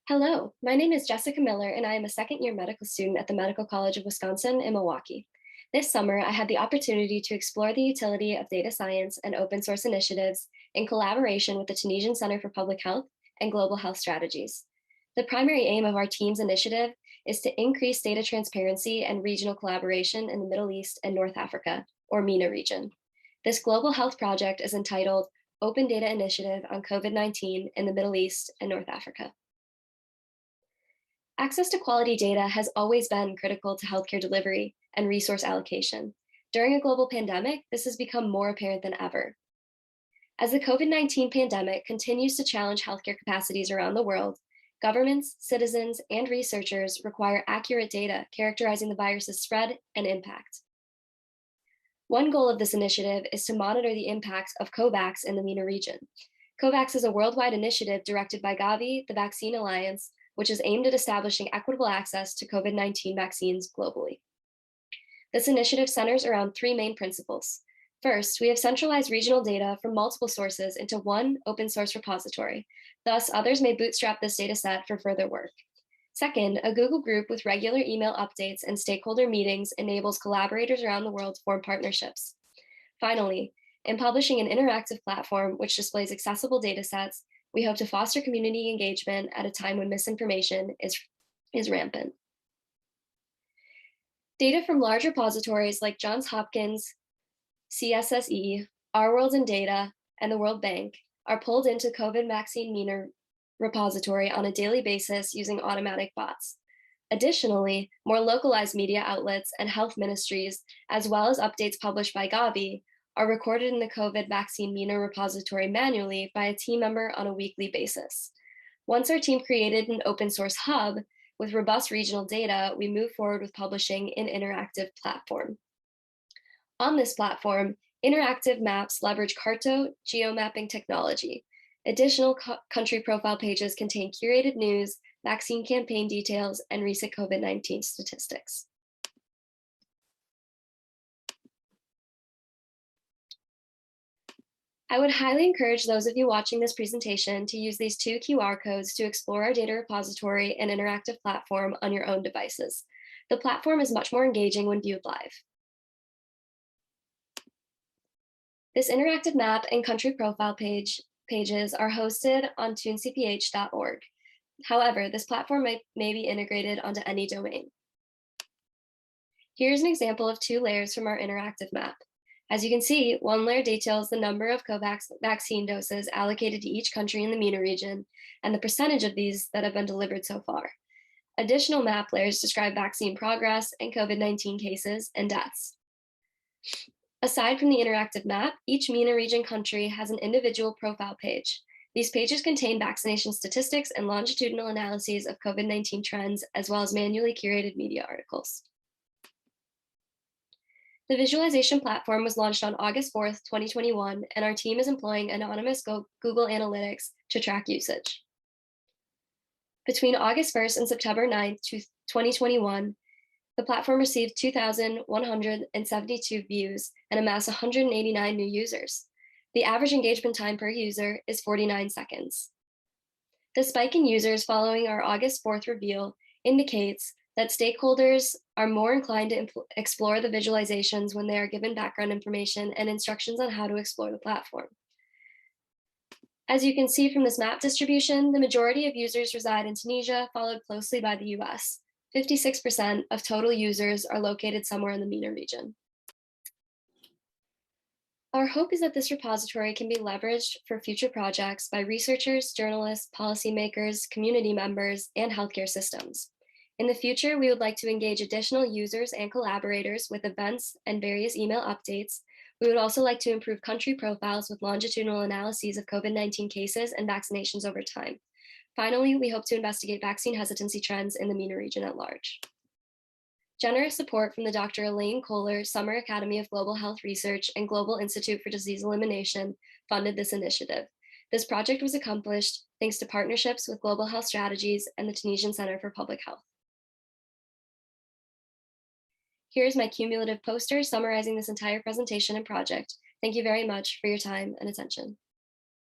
Hello, my name is Jessica Miller, and I am a second-year medical student at the Medical College of Wisconsin in Milwaukee. This summer, I had the opportunity to explore the utility of data science and open source initiatives in collaboration with the Tunisian Center for Public Health and Global Health Strategies. The primary aim of our team's initiative is to increase data transparency and regional collaboration in the Middle East and North Africa, or MENA region. This global health project is entitled Open Data Initiative on COVID-19 in the Middle East and North Africa. Access to quality data has always been critical to healthcare delivery and resource allocation. During a global pandemic, this has become more apparent than ever. As the COVID-19 pandemic continues to challenge healthcare capacities around the world, governments, citizens, and researchers require accurate data characterizing the virus's spread and impact. One goal of this initiative is to monitor the impact of COVAX in the MENA region. COVAX is a worldwide initiative directed by Gavi, the Vaccine Alliance, which is aimed at establishing equitable access to COVID-19 vaccines globally. This initiative centers around three main principles. First, we have centralized regional data from multiple sources into one open source repository. Thus, others may bootstrap this data set for further work. Second, a Google group with regular email updates and stakeholder meetings enables collaborators around the world to form partnerships. Finally, in publishing an interactive platform which displays accessible data sets, we hope to foster community engagement at a time when misinformation is rampant. Data from large repositories like Johns Hopkins, CSSE, Our World in Data, and the World Bank are pulled into COVID vaccine MENA repository on a daily basis using automatic bots. Additionally, more localized media outlets and health ministries, as well as updates published by Gavi, are recorded in the COVID vaccine MENA repository manually by a team member on a weekly basis. Once our team created an open source hub with robust regional data, we move forward with publishing an interactive platform. On this platform, interactive maps leverage Carto geomapping technology. Additional country profile pages contain curated news, vaccine campaign details, and recent COVID-19 statistics. I would highly encourage those of you watching this presentation to use these two QR codes to explore our data repository and interactive platform on your own devices. The platform is much more engaging when viewed live. This interactive map and country profile pages are hosted on tunecph.org. However, this platform may be integrated onto any domain. Here's an example of two layers from our interactive map. As you can see, one layer details the number of COVAX vaccine doses allocated to each country in the MENA region and the percentage of these that have been delivered so far. Additional map layers describe vaccine progress and COVID-19 cases and deaths. Aside from the interactive map, each MENA region country has an individual profile page. These pages contain vaccination statistics and longitudinal analyses of COVID-19 trends, as well as manually curated media articles. The visualization platform was launched on August 4th, 2021, and our team is employing anonymous Google Analytics to track usage. Between August 1st and September 9th, 2021, the platform received 2,172 views and amassed 189 new users. The average engagement time per user is 49 seconds. The spike in users following our August 4th reveal indicates that stakeholders are more inclined to explore the visualizations when they are given background information and instructions on how to explore the platform. As you can see from this map distribution, the majority of users reside in Tunisia, followed closely by the US. 56% of total users are located somewhere in the MENA region. Our hope is that this repository can be leveraged for future projects by researchers, journalists, policymakers, community members, and healthcare systems. In the future, we would like to engage additional users and collaborators with events and various email updates. We would also like to improve country profiles with longitudinal analyses of COVID-19 cases and vaccinations over time. Finally, we hope to investigate vaccine hesitancy trends in the MENA region at large. Generous support from the Dr. Elaine Kohler Summer Academy of Global Health Research and Global Institute for Disease Elimination funded this initiative. This project was accomplished thanks to partnerships with Global Health Strategies and the Tunisian Center for Public Health. Here's my cumulative poster summarizing this entire presentation and project. Thank you very much for your time and attention.